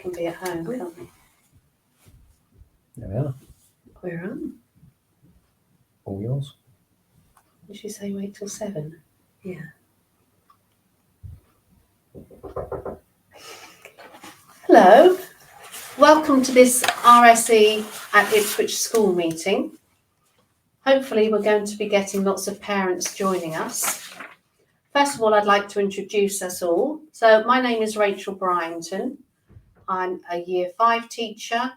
can be at home, can't we? There we are. We're on. All yours. Did you say wait till 7? Yeah. Hello. Welcome to this RSE at Ipswich school meeting. Hopefully we're going to be getting lots of parents joining us. First of all, I'd like to introduce us all. So my name is Rachel Bryington. I'm a Year 5 teacher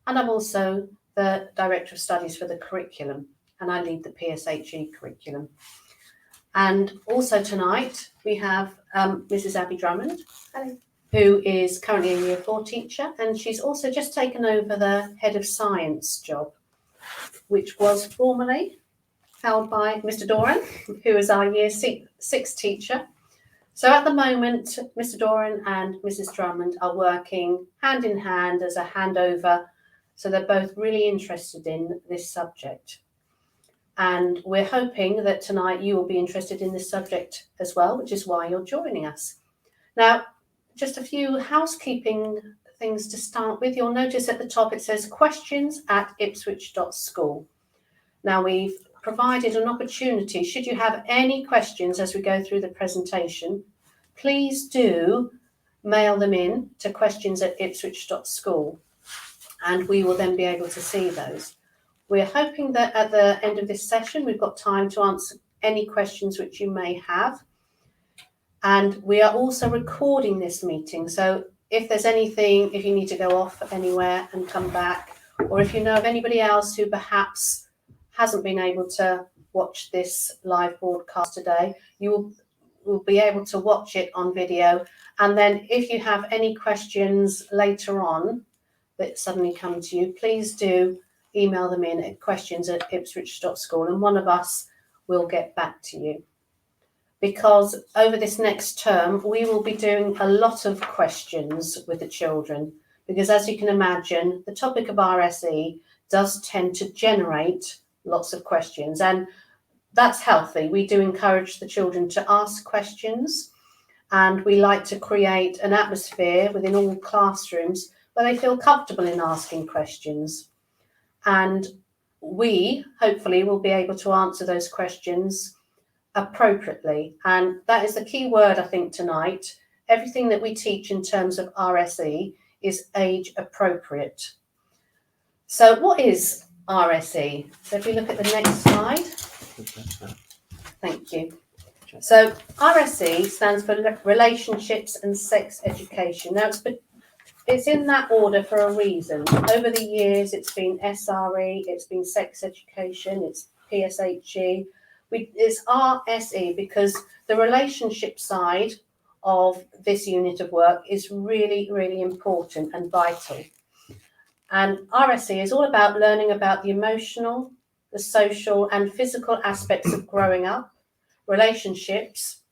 and I'm also the Director of Studies for the curriculum, and I lead the PSHE curriculum. And also tonight we have Mrs. Abby Drummond, who is currently a Year 4 teacher, and she's also just taken over the Head of Science job, which was formerly held by Mr. Doran, who is our Year 6 teacher. So at the moment, Mr. Doran and Mrs. Drummond are working hand in hand as a handover. So they're both really interested in this subject. And we're hoping that tonight you will be interested in this subject as well, which is why you're joining us. Now, just a few housekeeping things to start with. You'll notice at the top it says questions@ipswich.school. Now, we've provided an opportunity, should you have any questions as we go through the presentation, please do mail them in to questions@ipswich.school, and we will then be able to see those. We're hoping that at the end of this session, we've got time to answer any questions which you may have. And we are also recording this meeting. So if there's anything, if you need to go off anywhere and come back, or if you know of anybody else who perhaps hasn't been able to watch this live broadcast today, you will be able to watch it on video. And then if you have any questions later on that suddenly come to you, please do email them in at questions@ipswich.school, and one of us will get back to you. Because over this next term, we will be doing a lot of questions with the children, because as you can imagine, the topic of RSE does tend to generate lots of questions, and that's healthy. We do encourage the children to ask questions, and we like to create an atmosphere within all classrooms where they feel comfortable in asking questions. And we hopefully will be able to answer those questions appropriately. And that is the key word, I think, tonight. Everything that we teach in terms of RSE is age appropriate. So what is RSE? So if we look at the next slide. Thank you. So RSE stands for Relationships and Sex Education. Now it's in that order for a reason. Over the years, it's been SRE, it's been Sex Education, it's PSHE. It's RSE because the relationship side of this unit of work is really, really important and vital. And RSE is all about learning about the emotional, the social and physical aspects of growing up, relationships,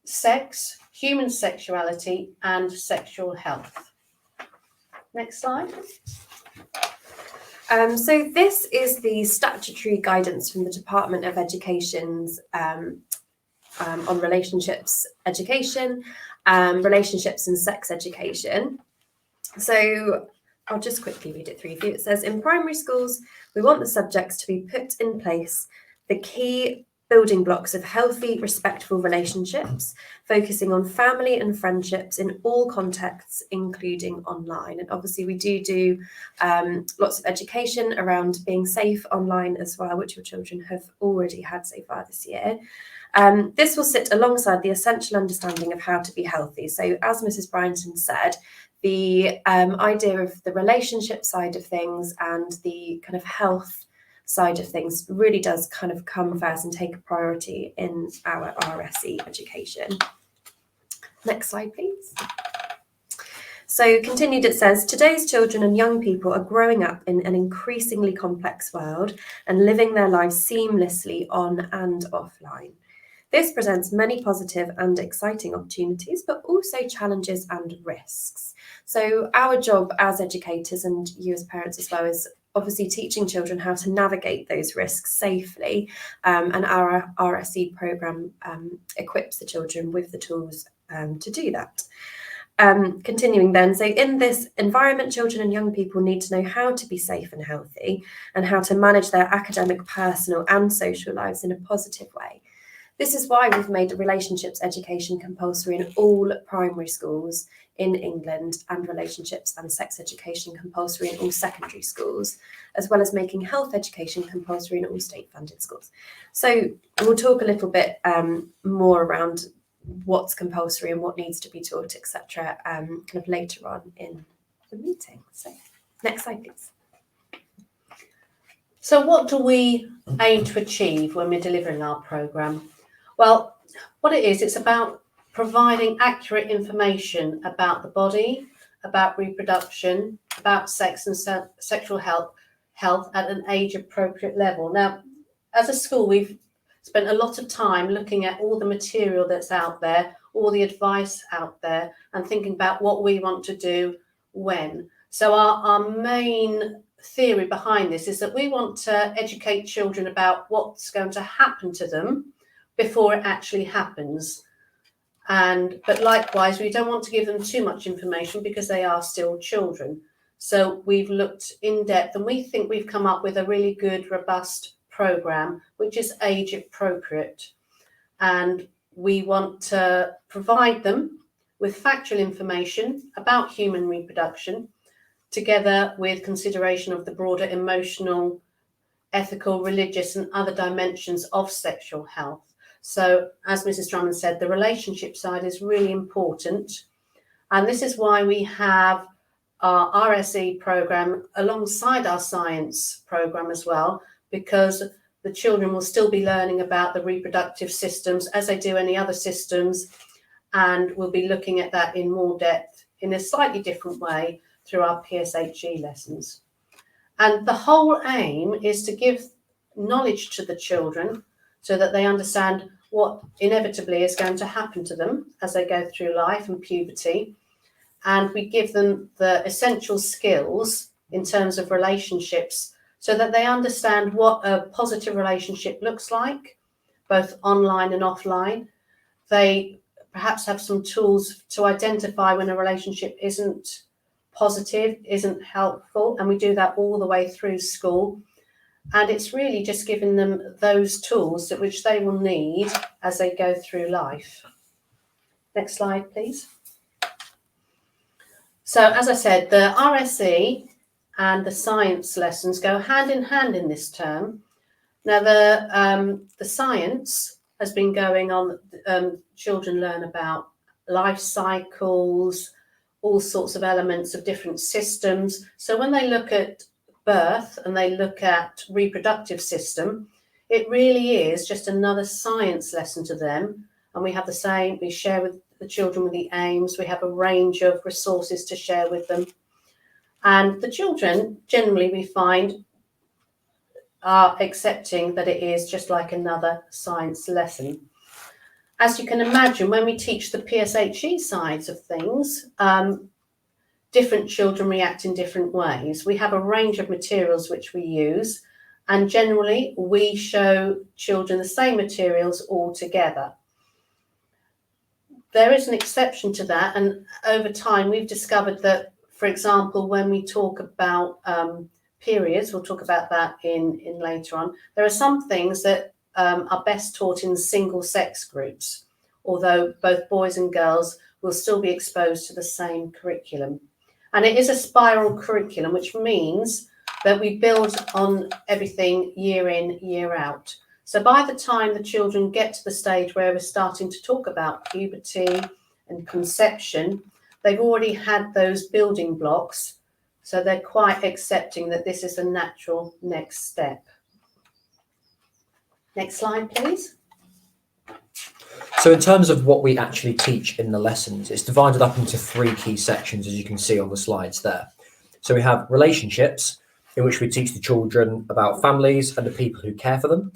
sex, human sexuality and sexual health. Next slide. So this is the statutory guidance from the Department of Education's on relationships education, relationships and sex education. So I'll just quickly read it through for you. It says, in primary schools, we want the subjects to be put in place the key building blocks of healthy, respectful relationships, focusing on family and friendships in all contexts, including online. And obviously we do lots of education around being safe online as well, which your children have already had so far this year. This will sit alongside the essential understanding of how to be healthy. So as Mrs. Bryington said, the idea of the relationship side of things and the kind of health side of things really does kind of come first and take a priority in our RSE education. Next slide, please. So continued, it says, today's children and young people are growing up in an increasingly complex world and living their lives seamlessly on and offline. This presents many positive and exciting opportunities, but also challenges and risks. So our job as educators, and you as parents as well, is obviously teaching children how to navigate those risks safely, and our RSE programme equips the children with the tools to do that. continuing then, so in this environment, children and young people need to know how to be safe and healthy and how to manage their academic, personal and social lives in a positive way. This is why we've made relationships education compulsory in all primary schools in England and relationships and sex education compulsory in all secondary schools, as well as making health education compulsory in all state-funded schools. So we'll talk a little bit more around what's compulsory and what needs to be taught, etc., kind of later on in the meeting. So next slide, please. So what do we aim to achieve when we're delivering our programme? Well, what it is, it's about providing accurate information about the body, about reproduction, about sex and sexual health at an age-appropriate level. Now, as a school, we've spent a lot of time looking at all the material that's out there, all the advice out there, and thinking about what we want to do when. So our main theory behind this is that we want to educate children about what's going to happen to them before it actually happens. But likewise, we don't want to give them too much information because they are still children. So we've looked in depth and we think we've come up with a really good, robust programme, which is age appropriate. And we want to provide them with factual information about human reproduction, together with consideration of the broader emotional, ethical, religious and other dimensions of sexual health. So as Mrs. Drummond said, the relationship side is really important. And this is why we have our RSE programme alongside our science programme as well, because the children will still be learning about the reproductive systems as they do any other systems, and we'll be looking at that in more depth in a slightly different way through our PSHE lessons. And the whole aim is to give knowledge to the children so that they understand what inevitably is going to happen to them as they go through life and puberty. And we give them the essential skills in terms of relationships so that they understand what a positive relationship looks like, both online and offline. They perhaps have some tools to identify when a relationship isn't positive, isn't helpful, and we do that all the way through school. And it's really just giving them those tools which they will need as they go through life. Next slide, please. So as I said, the RSE and the science lessons go hand in hand in this term. Now, the science has been going on. Children learn about life cycles, all sorts of elements of different systems. So when they look at birth and they look at reproductive system, it really is just another science lesson to them. And we have the same, we share with the children with the aims, we have a range of resources to share with them. And the children, generally we find, are accepting that it is just like another science lesson. As you can imagine, when we teach the PSHE sides of things, different children react in different ways. We have a range of materials which we use, and generally we show children the same materials all together. There is an exception to that, and over time we've discovered that, for example, when we talk about periods, we'll talk about that in later on, there are some things that are best taught in single sex groups, although both boys and girls will still be exposed to the same curriculum. And it is a spiral curriculum, which means that we build on everything year in, year out. So by the time the children get to the stage where we're starting to talk about puberty and conception, they've already had those building blocks. So they're quite accepting that this is a natural next step. Next slide, please. So in terms of what we actually teach in the lessons, it's divided up into 3 key sections, as you can see on the slides there. So we have relationships, in which we teach the children about families and the people who care for them,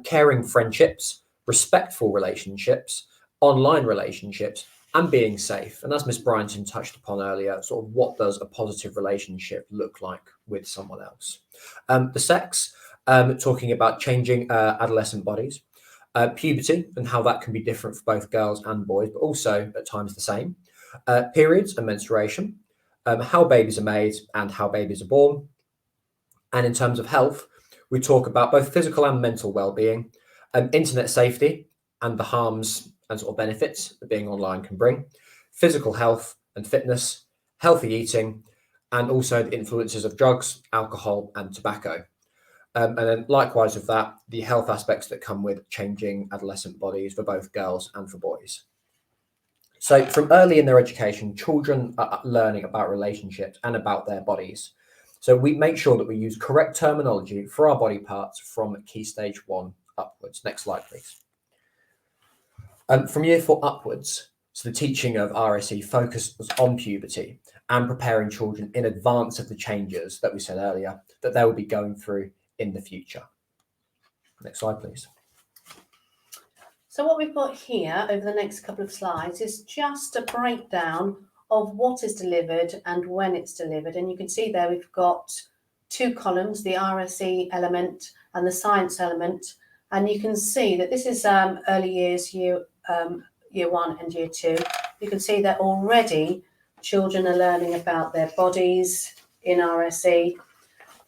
caring friendships, respectful relationships, online relationships, and being safe. And as Miss Bryanton touched upon earlier, sort of what does a positive relationship look like with someone else? The sex, talking about changing adolescent bodies, puberty and how that can be different for both girls and boys, but also at times the same. periods and menstruation, how babies are made and how babies are born. And in terms of health, we talk about both physical and mental well-being, internet safety and the harms and sort of benefits that being online can bring, physical health and fitness, healthy eating, and also the influences of drugs, alcohol, and tobacco. And then likewise with that, the health aspects that come with changing adolescent bodies for both girls and for boys. So from early in their education, children are learning about relationships and about their bodies. So we make sure that we use correct terminology for our body parts from Key Stage 1 upwards. Next slide, please. From Year 4 upwards, so the teaching of RSE focuses on puberty and preparing children in advance of the changes that we said earlier that they will be going through in the future. Next slide, please. So what we've got here over the next couple of slides is just a breakdown of what is delivered and when it's delivered. And you can see there we've got two columns, the RSE element and the science element. And you can see that this is early years, year 1 and year 2. You can see that already children are learning about their bodies in RSE.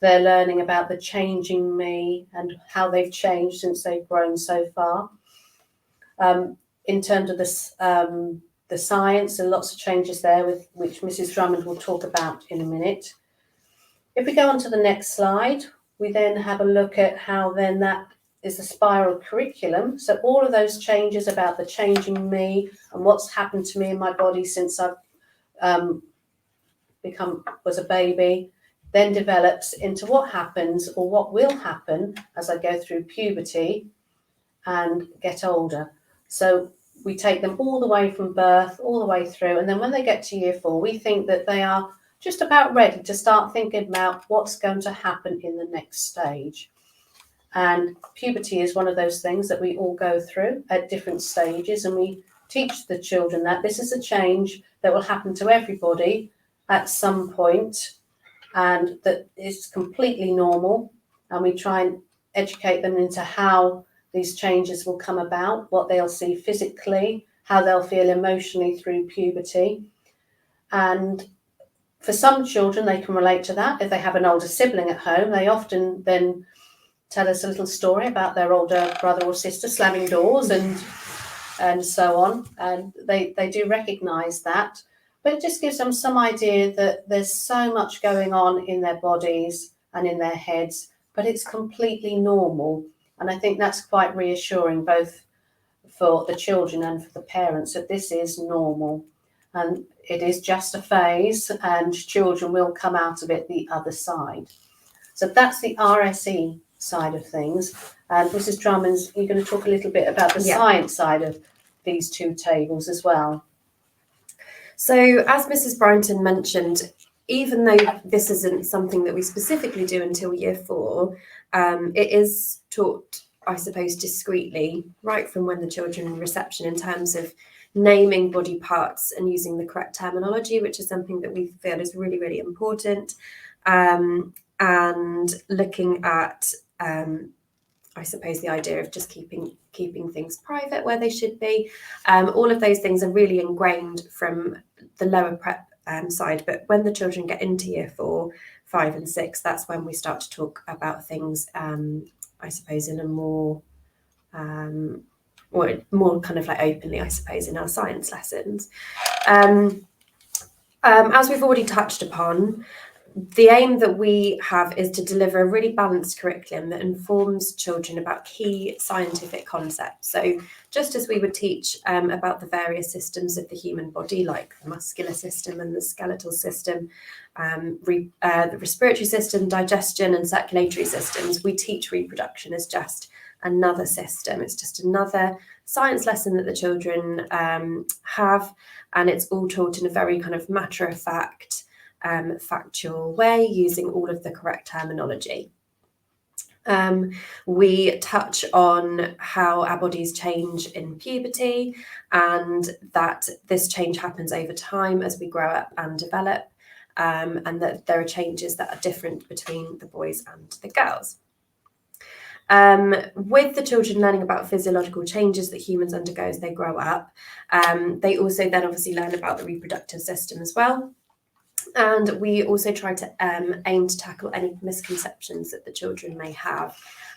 They're learning about the changing me and how they've changed since they've grown so far. In terms of the science, there are lots of changes there, with which Mrs. Drummond will talk about in a minute. If we go on to the next slide, we then have a look at how then that is the spiral curriculum. So all of those changes about the changing me and what's happened to me in my body since I've was a baby, then develops into what happens or what will happen as I go through puberty and get older. So we take them all the way from birth, all the way through. And then when they get to year 4, we think that they are just about ready to start thinking about what's going to happen in the next stage. And puberty is one of those things that we all go through at different stages. And we teach the children that this is a change that will happen to everybody at some point, and that it's completely normal. And we try and educate them into how these changes will come about, what they'll see physically, how they'll feel emotionally through puberty. And for some children, they can relate to that. If they have an older sibling at home, they often then tell us a little story about their older brother or sister slamming doors and so on. And they do recognise that. But it just gives them some idea that there's so much going on in their bodies and in their heads, but it's completely normal. And I think that's quite reassuring, both for the children and for the parents, that this is normal. And it is just a phase, and children will come out of it the other side. So that's the RSE side of things. And Mrs. Drummond, you're going to talk a little bit about the science side of these two tables as well. So as Mrs. Bryton mentioned, even though this isn't something that we specifically do until year 4, it is taught, I suppose, discreetly, right from when the children are in reception, in terms of naming body parts and using the correct terminology, which is something that we feel is really, really important. And looking at, I suppose, the idea of just keeping things private where they should be. All of those things are really ingrained from the lower prep side. But when the children get into year 4, 5 and 6, that's when we start to talk about things, I suppose, in a more kind of like openly, I suppose, in our science lessons. As we've already touched upon, the aim that we have is to deliver a really balanced curriculum that informs children about key scientific concepts. So just as we would teach about the various systems of the human body, like the muscular system and the skeletal system, the respiratory system, digestion and circulatory systems, we teach reproduction as just another system. It's just another science lesson that the children have, and it's all taught in a very kind of matter-of-fact, factual way, using all of the correct terminology. We touch on how our bodies change in puberty, and that this change happens over time as we grow up and develop, and that there are changes that are different between the boys and the girls. With the children learning about physiological changes that humans undergo as they grow up, they also then obviously learn about the reproductive system as well. And we also try to aim to tackle any misconceptions that the children may have.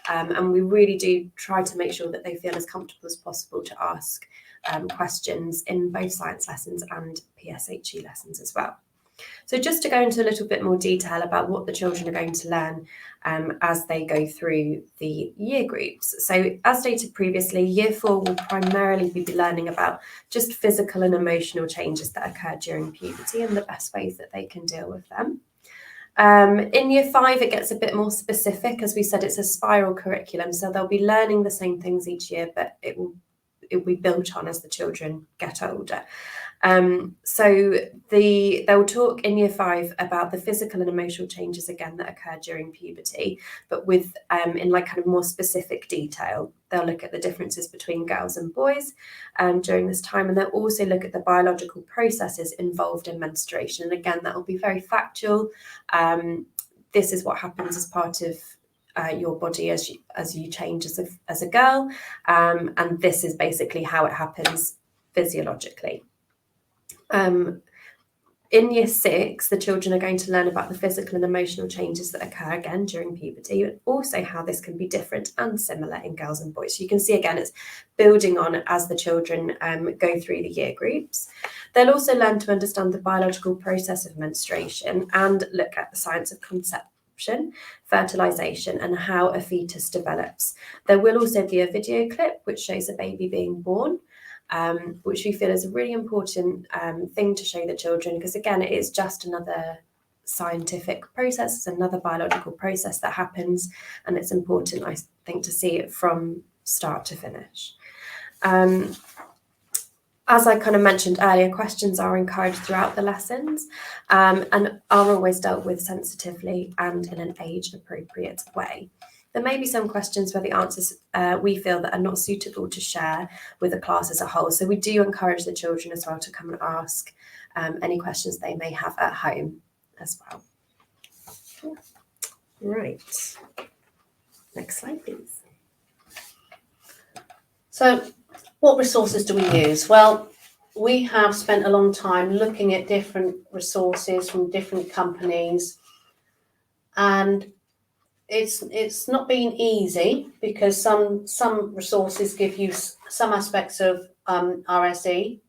And we really do try to make sure that they feel as comfortable as possible to ask questions in both science lessons and PSHE lessons as well. So just to go into a little bit more detail about what the children are going to learn as they go through the year groups. So as stated previously, year 4 will primarily be learning about just physical and emotional changes that occur during puberty and the best ways that they can deal with them. In year 5, it gets a bit more specific. As we said, it's a spiral curriculum, so they'll be learning the same things each year, but it will be built on as the children get older. So they'll talk in year 5 about the physical and emotional changes again that occur during puberty, but with in like kind of more specific detail. They'll look at the differences between girls and boys during this time, and they'll also look at the biological processes involved in menstruation. And again, that will be very factual. This is what happens as part of your body as you change as a girl, and this is basically how it happens physiologically. In year 6, the children are going to learn about the physical and emotional changes that occur again during puberty, and also how this can be different and similar in girls and boys. So you can see again, it's building on as the children go through the year groups. They'll also learn to understand the biological process of menstruation and look at the science of conception, fertilization, and how a fetus develops. There will also be a video clip which shows a baby being born, which we feel is a really important thing to show the children, because again, it is just another scientific process, it's another biological process that happens, and it's important, I think, to see it from start to finish. As I kind of mentioned earlier, questions are encouraged throughout the lessons and are always dealt with sensitively and in an age-appropriate way. There may be some questions where the answers we feel that are not suitable to share with the class as a whole. So we do encourage the children as well to come and ask any questions they may have at home as well. Right. Next slide, please. So what resources do we use? Well, we have spent a long time looking at different resources from different companies, and it's not been easy, because some resources give you some aspects of RSE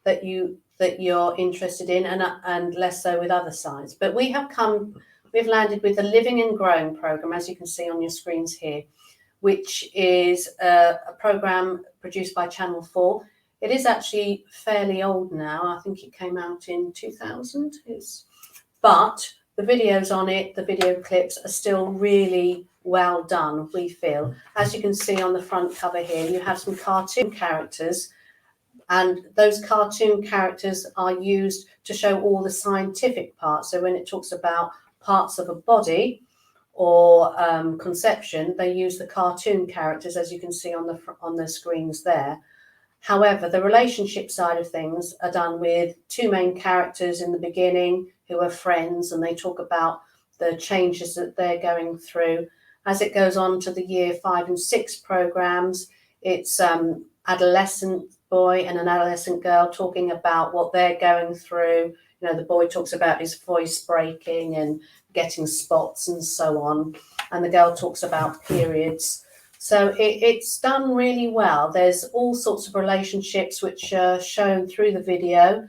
that you're interested in, and less so with other sides. But we've landed with the Living and Growing program, as you can see on your screens here, which is a program produced by Channel 4. It is actually fairly old now. I think it came out in 2000. But the videos on it, the video clips, are still really well done, we feel. As you can see on the front cover here, you have some cartoon characters, and those cartoon characters are used to show all the scientific parts. So when it talks about parts of a body or conception, they use the cartoon characters, as you can see on the screens there. However, the relationship side of things are done with 2 main characters in the beginning who are friends, and they talk about the changes that they're going through. As it goes on to the year 5 and 6 programs, it's adolescent boy and an adolescent girl talking about what they're going through. You know, the boy talks about his voice breaking and getting spots and so on, and the girl talks about periods. So it's done really well. There's all sorts of relationships which are shown through the video.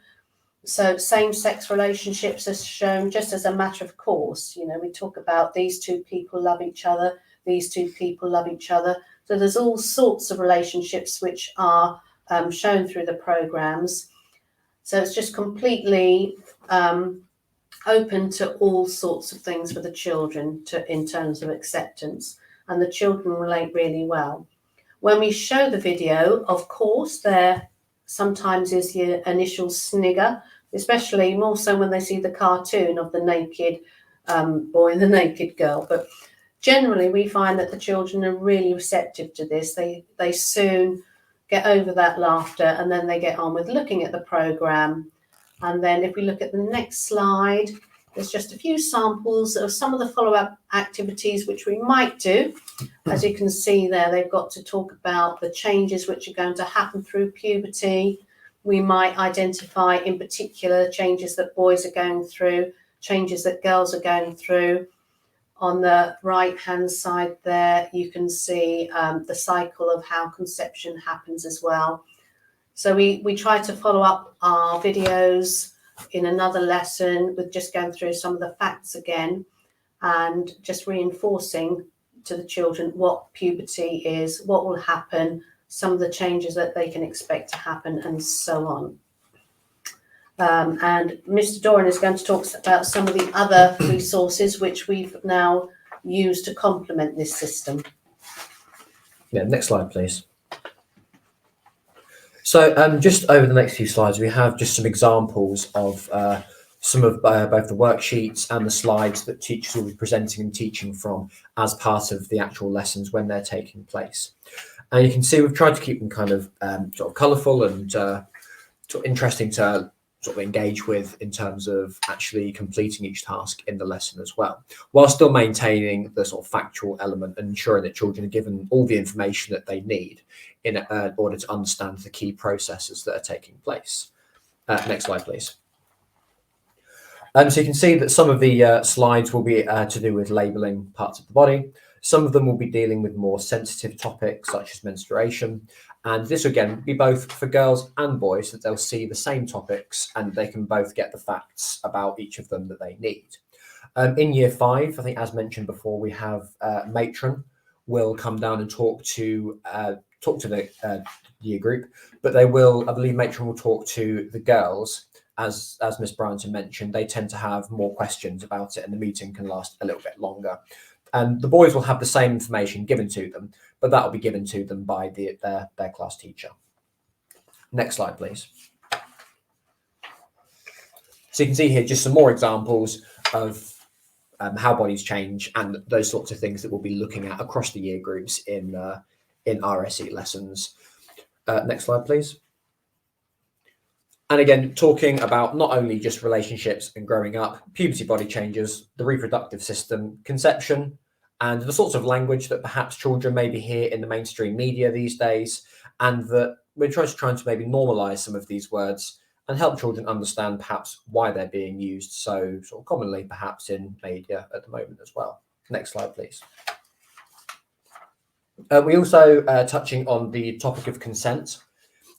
So same-sex relationships are shown just as a matter of course. You know, we talk about these 2 people love each other, these 2 people love each other. So there's all sorts of relationships which are shown through the programs. So it's just completely open to all sorts of things for the children in terms of acceptance. And the children relate really well. When we show the video, of course, there sometimes is your initial snigger, especially more so when they see the cartoon of the naked boy and the naked girl. But generally, we find that the children are really receptive to this. They soon get over that laughter, and then they get on with looking at the programme. And then if we look at the next slide, there's just a few samples of some of the follow-up activities which we might do. As you can see there, they've got to talk about the changes which are going to happen through puberty. We might identify in particular changes that boys are going through, changes that girls are going through. On the right-hand side there, you can see the cycle of how conception happens as well. So we try to follow up our videos in another lesson with just going through some of the facts again and just reinforcing to the children what puberty is, what will happen, some of the changes that they can expect to happen, and so on. And Mr. Doran is going to talk about some of the other resources which we've now used to complement this system. Yeah, next slide, please. So just over the next few slides, we have just some examples of some of both the worksheets and the slides that teachers will be presenting and teaching from as part of the actual lessons when they're taking place. And you can see we've tried to keep them kind of sort of colourful and sort of interesting to sort of engage with in terms of actually completing each task in the lesson as well, while still maintaining the sort of factual element and ensuring that children are given all the information that they need in order to understand the key processes that are taking place. Next slide, please. So you can see that some of the slides will be to do with labelling parts of the body. Some of them will be dealing with more sensitive topics such as menstruation. And this again be both for girls and boys, that they'll see the same topics and they can both get the facts about each of them that they need. In year 5, I think as mentioned before, we have matron will come down and talk to the year group, but they will, I believe matron will talk to the girls. As Miss Bryanton mentioned, they tend to have more questions about it and the meeting can last a little bit longer. And the boys will have the same information given to them, but that will be given to them by their class teacher. Next slide, please. So you can see here just some more examples of how bodies change and those sorts of things that we'll be looking at across the year groups in RSE lessons. Next slide, please. And again, talking about not only just relationships and growing up, puberty, body changes, the reproductive system, conception, and the sorts of language that perhaps children maybe hear in the mainstream media these days, and that we're trying to maybe normalise some of these words and help children understand perhaps why they're being used so sort of commonly perhaps in media at the moment as well. Next slide, please. We also touching on the topic of consent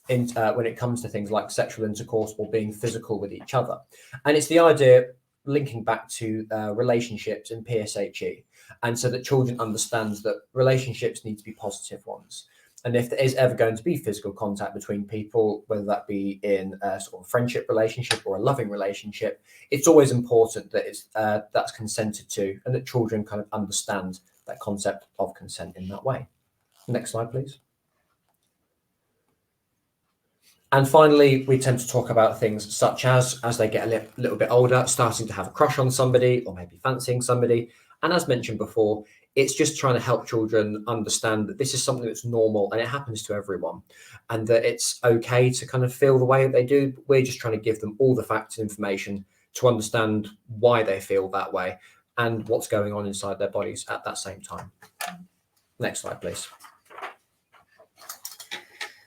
when it comes to things like sexual intercourse or being physical with each other. And it's the idea linking back to relationships in PSHE, and so that children understand that relationships need to be positive ones. And if there is ever going to be physical contact between people, whether that be in a sort of friendship relationship or a loving relationship, it's always important that that's consented to and that children kind of understand that concept of consent in that way. Next slide, please. And finally, we tend to talk about things such as they get a little bit older, starting to have a crush on somebody or maybe fancying somebody. And as mentioned before, it's just trying to help children understand that this is something that's normal and it happens to everyone, and that it's okay to kind of feel the way that they do. We're just trying to give them all the facts and information to understand why they feel that way and what's going on inside their bodies at that same time. Next slide, please.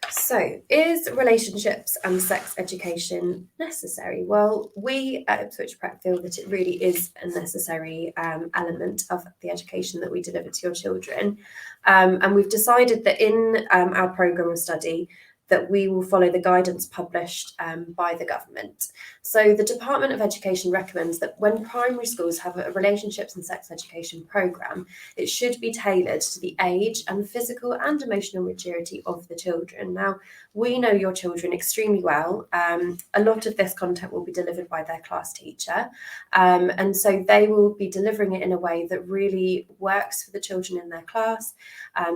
So, is relationships and sex education necessary? Well, we at Ipswich Prep feel that it really is a necessary element of the education that we deliver to your children. And we've decided that in our programme of study, that we will follow the guidance published by the government. So the Department of Education recommends that when primary schools have a relationships and sex education programme, it should be tailored to the age and physical and emotional maturity of the children. Now, we know your children extremely well. A lot of this content will be delivered by their class teacher. And so they will be delivering it in a way that really works for the children in their class,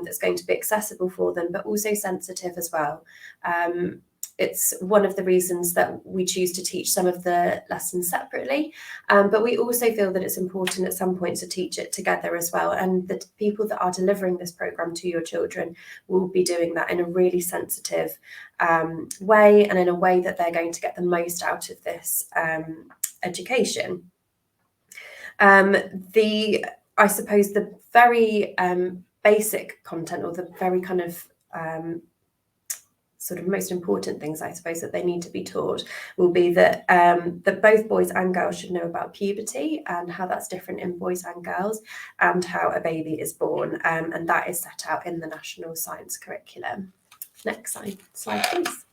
that's going to be accessible for them, but also sensitive as well. It's one of the reasons that we choose to teach some of the lessons separately, but we also feel that it's important at some point to teach it together as well, and the people that are delivering this programme to your children will be doing that in a really sensitive way, and in a way that they're going to get the most out of this education. I suppose the very basic content, or the very kind of sort of most important things, I suppose, that they need to be taught will be that that both boys and girls should know about puberty and how that's different in boys and girls, and how a baby is born, and that is set out in the National Science Curriculum. Next slide, please.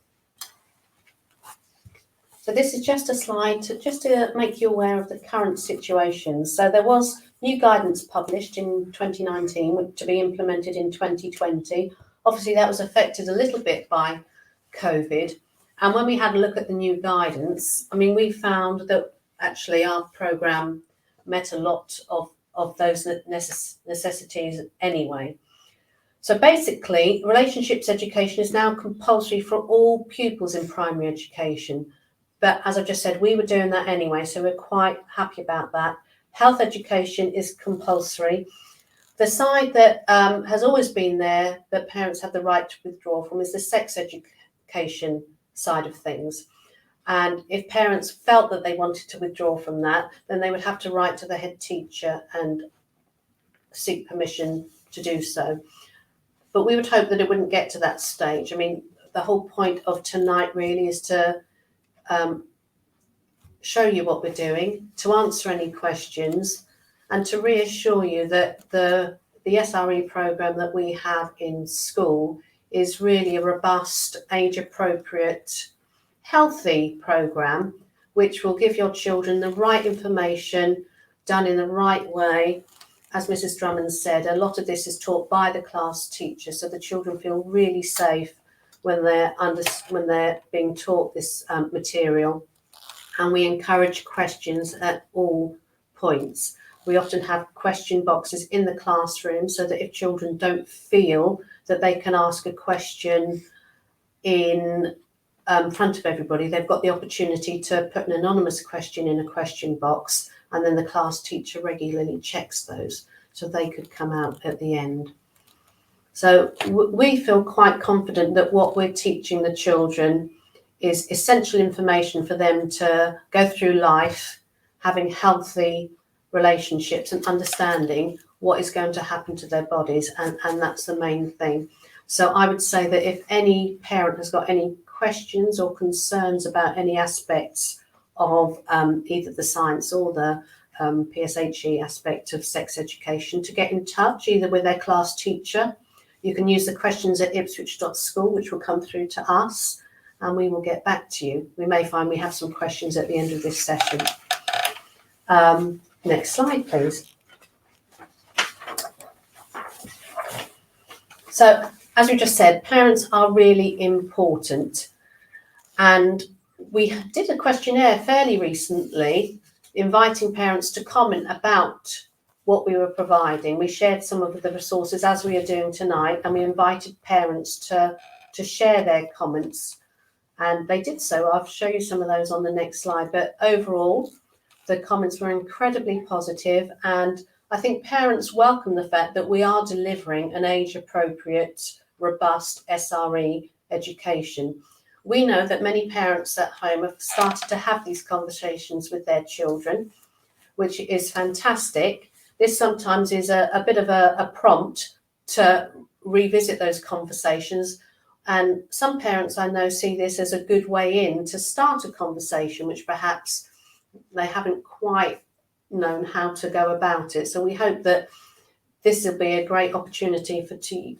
So this is just a slide to make you aware of the current situation. So there was new guidance published in 2019 to be implemented in 2020. Obviously, that was affected a little bit by COVID. And when we had a look at the new guidance, I mean, we found that actually our programme met a lot of those necessities anyway. So basically, relationships education is now compulsory for all pupils in primary education. But as I've just said, we were doing that anyway, so we're quite happy about that. Health education is compulsory. The side that has always been there that parents have the right to withdraw from is the sex education side of things. And if parents felt that they wanted to withdraw from that, then they would have to write to the head teacher and seek permission to do so. But we would hope that it wouldn't get to that stage. I mean, the whole point of tonight really is to show you what we're doing, to answer any questions, and to reassure you that the SRE programme that we have in school is really a robust, age-appropriate, healthy programme, which will give your children the right information, done in the right way. As Mrs. Drummond said, a lot of this is taught by the class teacher, so the children feel really safe when they're being taught this material. And we encourage questions at all points. We often have question boxes in the classroom so that if children don't feel that they can ask a question in front of everybody, they've got the opportunity to put an anonymous question in a question box, and then the class teacher regularly checks those so they could come out at the end. So we feel quite confident that what we're teaching the children is essential information for them to go through life, having healthy relationships and understanding what is going to happen to their bodies, and that's the main thing. So I would say that if any parent has got any questions or concerns about any aspects of either the science or the PSHE aspect of sex education, to get in touch either with their class teacher. You can use the questions at ipswich.school, which will come through to us, and we will get back to you. We may find we have some questions at the end of this session. Next slide, please. So, as we just said, parents are really important. And we did a questionnaire fairly recently, inviting parents to comment about what we were providing. We shared some of the resources as we are doing tonight, and we invited parents to share their comments. And they did so. I'll show you some of those on the next slide. But overall, the comments were incredibly positive, and I think parents welcome the fact that we are delivering an age-appropriate, robust SRE education. We know that many parents at home have started to have these conversations with their children, which is fantastic. This sometimes is a bit of a prompt to revisit those conversations. And some parents I know see this as a good way in to start a conversation, which perhaps they haven't quite known how to go about it. So we hope that this will be a great opportunity for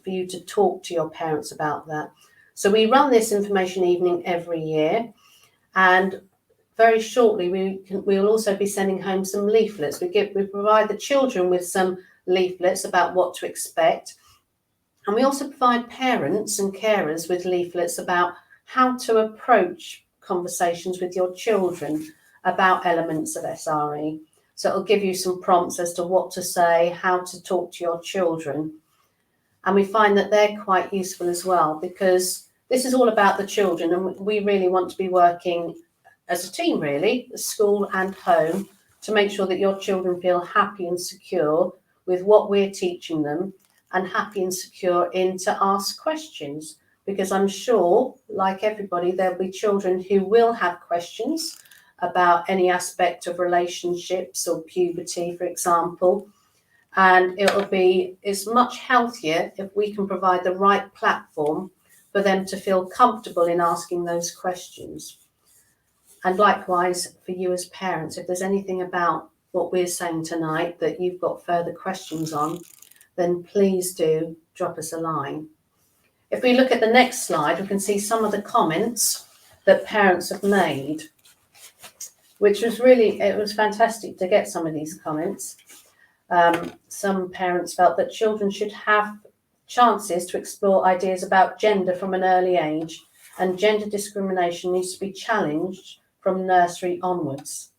you to talk to your parents about that. So we run this information evening every year, and very shortly we will also be sending home some leaflets. We provide the children with some leaflets about what to expect. And we also provide parents and carers with leaflets about how to approach conversations with your children about elements of SRE. So it'll give you some prompts as to what to say, how to talk to your children. And we find that they're quite useful as well, because this is all about the children, and we really want to be working as a team, really, school and home, to make sure that your children feel happy and secure with what we're teaching them, and happy and secure in to ask questions, because I'm sure, like everybody, there'll be children who will have questions about any aspect of relationships or puberty, for example. And it's much healthier if we can provide the right platform for them to feel comfortable in asking those questions. And likewise for you as parents, if there's anything about what we're saying tonight that you've got further questions on, then please do drop us a line. If we look at the next slide, we can see some of the comments that parents have made, which was it was fantastic to get some of these comments. Some parents felt that children should have chances to explore ideas about gender from an early age, and gender discrimination needs to be challenged from nursery onwards.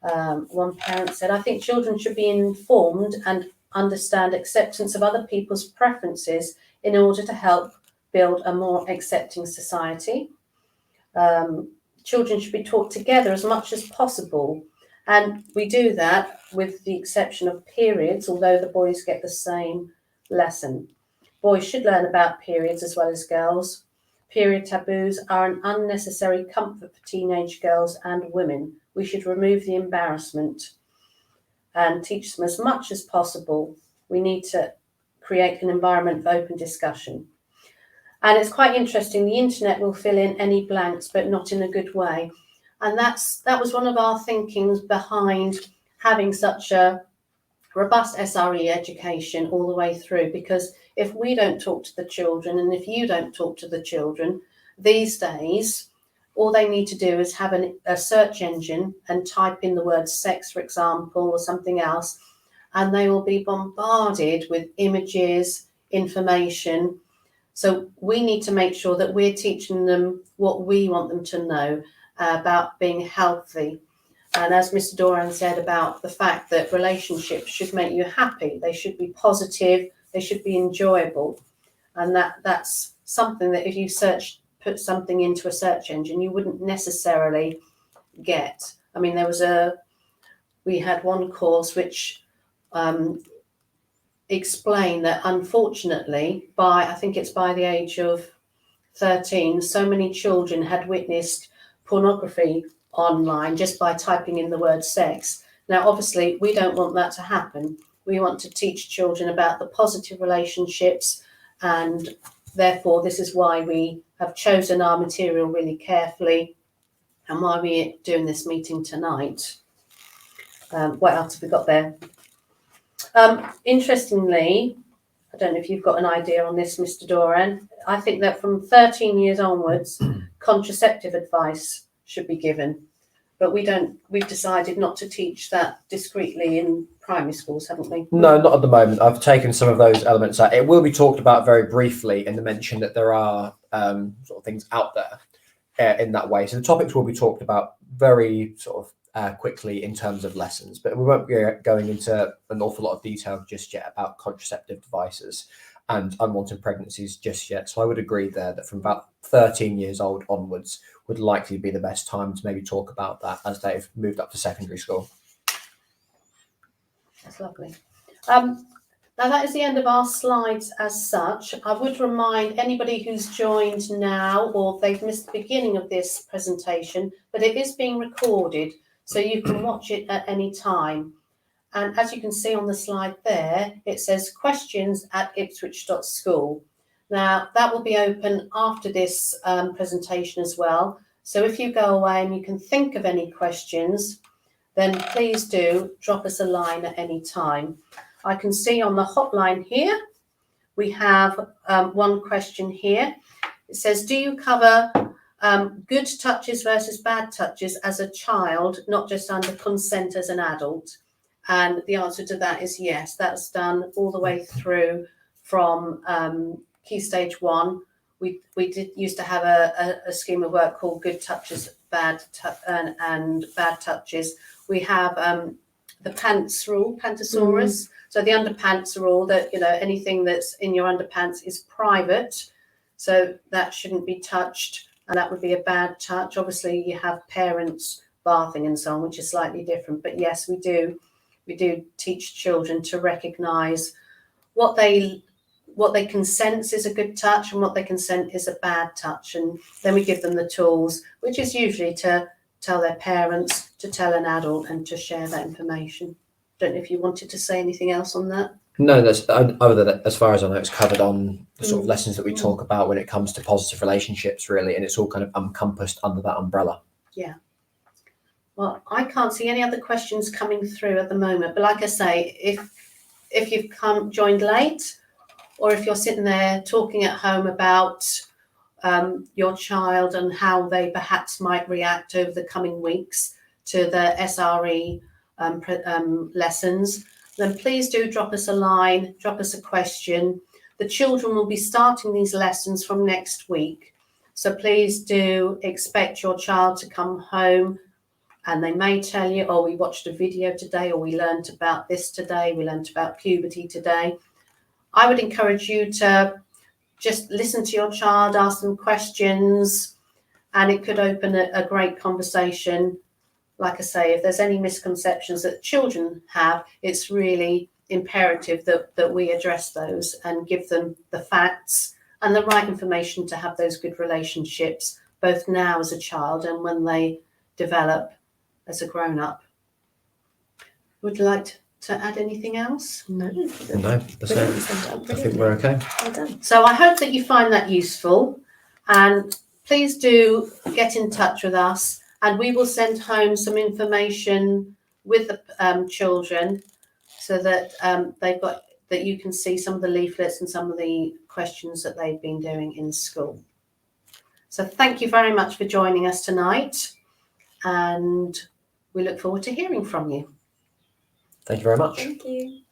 One parent said, I think children should be informed and understand acceptance of other people's preferences in order to help build a more accepting society. Children should be taught together as much as possible. And we do that with the exception of periods, although the boys get the same lesson. Boys should learn about periods as well as girls. Period taboos are an unnecessary comfort for teenage girls and women. We should remove the embarrassment and teach them as much as possible. We need to create an environment of open discussion. And it's quite interesting, the internet will fill in any blanks, but not in a good way. And that was one of our thinkings behind having such a robust SRE education all the way through, because if we don't talk to the children and if you don't talk to the children these days, all they need to do is have a search engine and type in the word sex, for example, or something else, and they will be bombarded with images, information. So we need to make sure that we're teaching them what we want them to know about being healthy. And as Mr. Doran said about the fact that relationships should make you happy, they should be positive, they should be enjoyable. And that's something that if you put something into a search engine, you wouldn't necessarily get. I mean, we had one course which explained that unfortunately, I think it's by the age of 13, so many children had witnessed pornography online just by typing in the word sex. Now, obviously, we don't want that to happen. We want to teach children about the positive relationships, and therefore this is why we have chosen our material really carefully and why we're doing this meeting tonight. What else have we got there? Interestingly, I don't know if you've got an idea on this, Mr. Doran. I think that from 13 years onwards, contraceptive advice should be given. But we've decided not to teach that discreetly in primary schools, haven't we? No, not at the moment. I've taken some of those elements out. It will be talked about very briefly in the mention that there are sort of things out there in that way. So the topics will be talked about very sort of quickly in terms of lessons, but we won't be going into an awful lot of detail just yet about contraceptive devices and unwanted pregnancies just yet. So I would agree there that from about 13 years old onwards would likely be the best time to maybe talk about that as they've moved up to secondary school. That's lovely. Now that is the end of our slides as such. I would remind anybody who's joined now or they've missed the beginning of this presentation that it is being recorded, so you can watch it at any time. And as you can see on the slide there, it says questions@ipswich.school. Now that will be open after this presentation as well. So if you go away and you can think of any questions, then please do drop us a line at any time. I can see on the hotline here, we have one question here. It says, do you cover good touches versus bad touches as a child, not just under consent as an adult? And the answer to that is yes. That's done all the way through from Key Stage 1. We used to have a scheme of work called Good Touches, and Bad Touches. We have the pants rule, Pantosaurus. So the underpants rule that, anything that's in your underpants is private. So that shouldn't be touched. And that would be a bad touch. Obviously, you have parents bathing and so on, which is slightly different. But yes, we do teach children to recognise what they can sense is a good touch and what they can sense is a bad touch, and then we give them the tools, which is usually to tell their parents, to tell an adult, and to share that information. Don't know if you wanted to say anything else on that. No, that's other than as far as I know, it's covered on the sort of lessons that we Mm. talk about when it comes to positive relationships, really, and it's all kind of encompassed under that umbrella. Well, I can't see any other questions coming through at the moment, but like I say, if you've joined late, or if you're sitting there talking at home about your child and how they perhaps might react over the coming weeks to the SRE lessons, then please do drop us a line, drop us a question. The children will be starting these lessons from next week. So please do expect your child to come home and they may tell you, oh, we watched a video today, or we learned about this today, we learned about puberty today. I would encourage you to just listen to your child, ask them questions, and it could open a great conversation. Like I say, if there's any misconceptions that children have, it's really imperative that we address those and give them the facts and the right information to have those good relationships, both now as a child and when they develop as a grown-up. Would you like to add anything else? No. No, Brilliant. I think we're okay. Well done. So I hope that you find that useful, and please do get in touch with us, and we will send home some information with the children so that that you can see some of the leaflets and some of the questions that they've been doing in school. So thank you very much for joining us tonight, and we look forward to hearing from you. Thank you very much. Thank you.